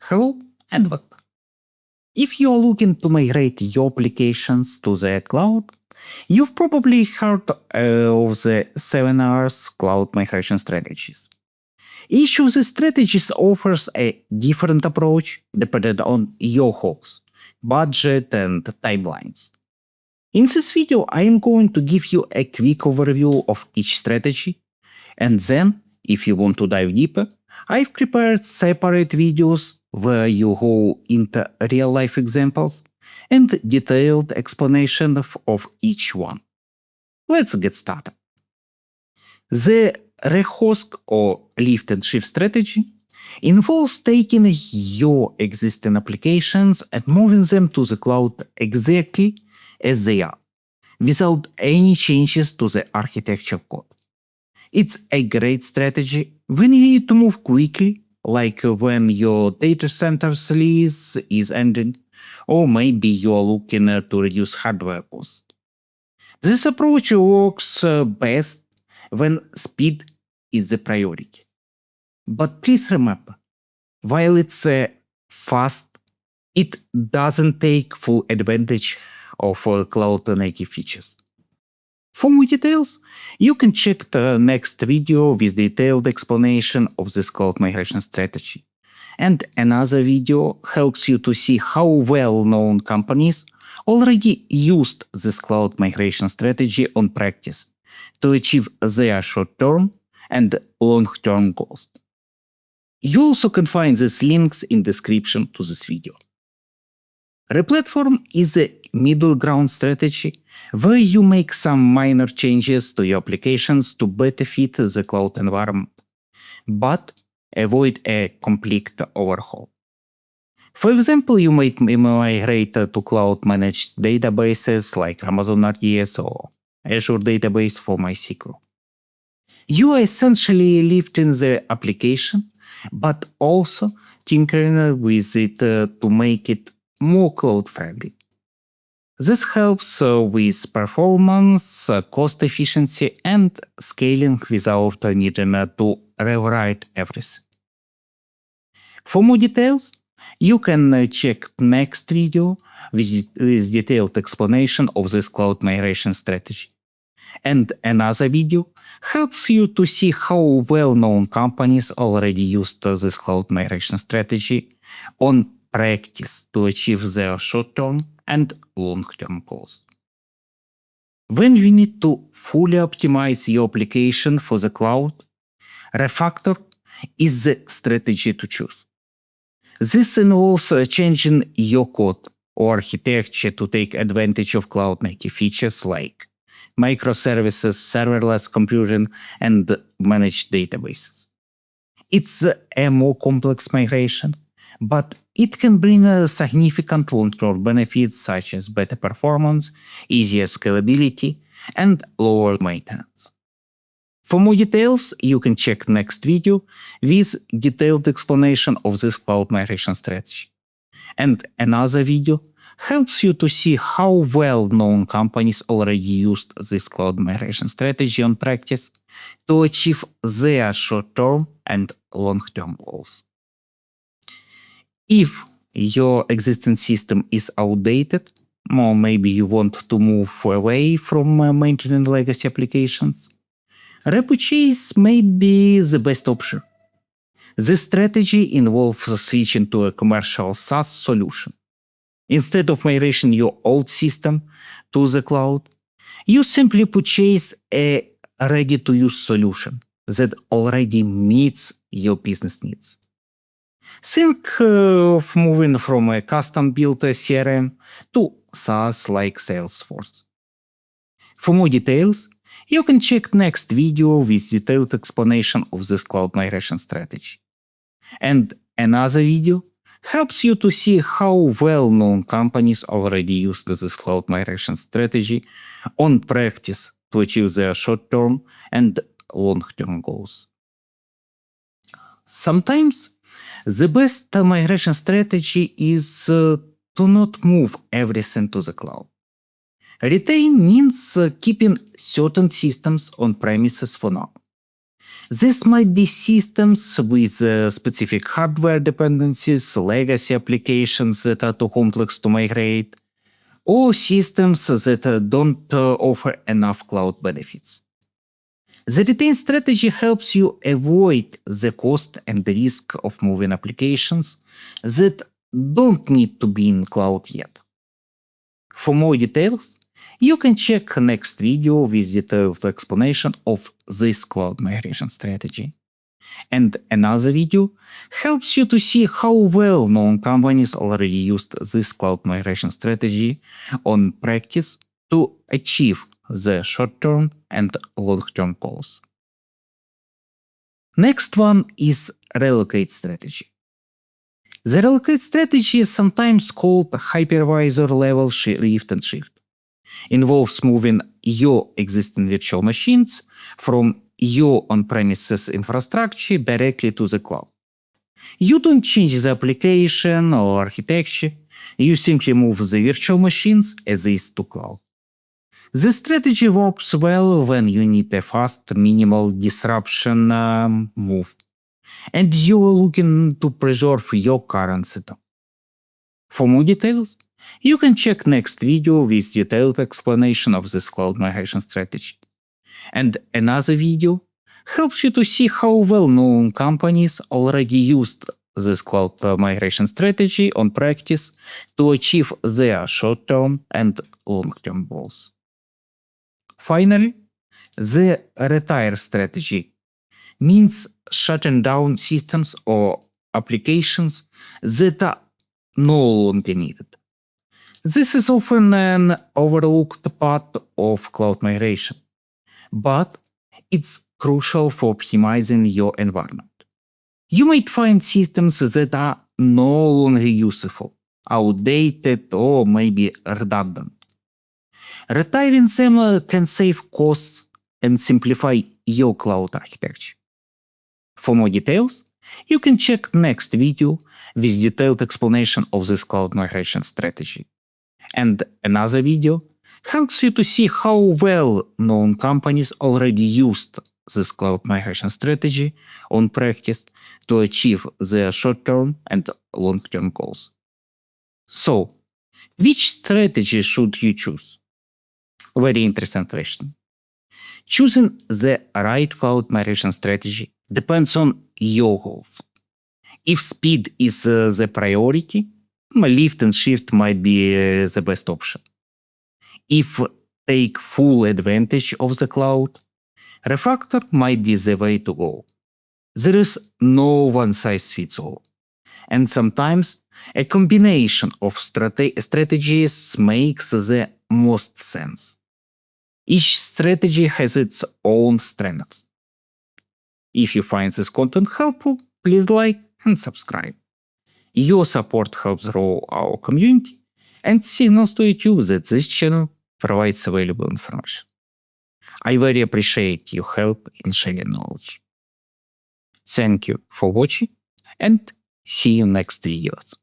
Hello and welcome. If you're looking to migrate your applications to the cloud, you've probably heard of the 7 R's cloud migration strategies. Each of the strategies offers a different approach depending on your goals, budget, and timelines. In this video, I am going to give you a quick overview of each strategy, and then, if you want to dive deeper, I've prepared separate videos where you go into real-life examples and detailed explanation of each one. Let's get started. The Rehost or lift and shift strategy involves taking your existing applications and moving them to the cloud exactly as they are, without any changes to the architecture code. It's a great strategy when you need to move quickly, like when your data center's lease is ending, or maybe you're looking to reduce hardware costs. This approach works best when speed is the priority. But please remember, while it's fast, it doesn't take full advantage of cloud-native features. For more details, you can check the next video with detailed explanation of this cloud migration strategy. And another video helps you to see how well-known companies already used this cloud migration strategy on practice to achieve their short-term and long-term goals. You also can find these links in description to this video. Replatform is a middle ground strategy where you make some minor changes to your applications to better fit the cloud environment, but avoid a complete overhaul. For example, you might migrate to cloud-managed databases like Amazon RDS or Azure Database for MySQL. You are essentially lifting the application, but also tinkering with it to make it more cloud-friendly. This helps with performance, cost efficiency, and scaling without needing to rewrite everything. For more details, you can check next video with detailed explanation of this cloud migration strategy. And another video helps you to see how well-known companies already used this cloud migration strategy on practice to achieve their short-term and long-term goals. When you need to fully optimize your application for the cloud, Refactor is the strategy to choose. This involves changing your code or architecture to take advantage of cloud-native features like microservices, serverless computing, and managed databases. It's a more complex migration, but it can bring significant long-term benefits such as better performance, easier scalability, and lower maintenance. For more details, you can check next video with detailed explanation of this cloud migration strategy. And another video helps you to see how well-known companies already used this cloud migration strategy on practice to achieve their short-term and long-term goals. If your existing system is outdated, or maybe you want to move away from maintaining legacy applications, Repurchase may be the best option. This strategy involves switching to a commercial SaaS solution. Instead of migrating your old system to the cloud, you simply purchase a ready-to-use solution that already meets your business needs. Think of moving from a custom-built CRM to SaaS like Salesforce. For more details, you can check next video with detailed explanation of this cloud migration strategy. And another video helps you to see how well-known companies already use this cloud migration strategy on practice to achieve their short-term and long-term goals. Sometimes the best migration strategy is to not move everything to the cloud. Retain means keeping certain systems on premises for now. This might be systems with specific hardware dependencies, legacy applications that are too complex to migrate, or systems that don't offer enough cloud benefits. The retain strategy helps you avoid the cost and the risk of moving applications that don't need to be in cloud yet. For more details, you can check next video with detailed explanation of this cloud migration strategy. And another video helps you to see how well-known companies already used this cloud migration strategy on practice to achieve the short-term and long-term goals. Next one is Relocate strategy. The Relocate strategy is sometimes called Hypervisor level lift and shift. Involves moving your existing virtual machines from your on-premises infrastructure directly to the cloud. You don't change the application or architecture, you simply move the virtual machines as is to cloud. This strategy works well when you need a fast, minimal disruption move, and you are looking to preserve your current setup. For more details, you can check next video with detailed explanation of this cloud migration strategy. And another video helps you to see how well-known companies already used this cloud migration strategy on practice to achieve their short-term and long-term goals. Finally, the Retire strategy means shutting down systems or applications that are no longer needed. This is often an overlooked part of cloud migration, but it's crucial for optimizing your environment. You might find systems that are no longer useful, outdated, or maybe redundant. Retiring them can save costs and simplify your cloud architecture. For more details, you can check next video with detailed explanation of this cloud migration strategy. And another video helps you to see how well-known companies already used this cloud migration strategy on practice to achieve their short-term and long-term goals. So, which strategy should you choose? Very interesting question. Choosing the right cloud migration strategy depends on your goals. If speed is the priority, lift and shift might be the best option. If take full advantage of the cloud, Refactor might be the way to go. There is no one-size-fits-all, and sometimes a combination of strategies makes the most sense. Each strategy has its own strengths. If you find this content helpful, please like and subscribe. Your support helps grow our community and signals to YouTube that this channel provides valuable information. I very appreciate your help in sharing knowledge. Thank you for watching and see you next videos.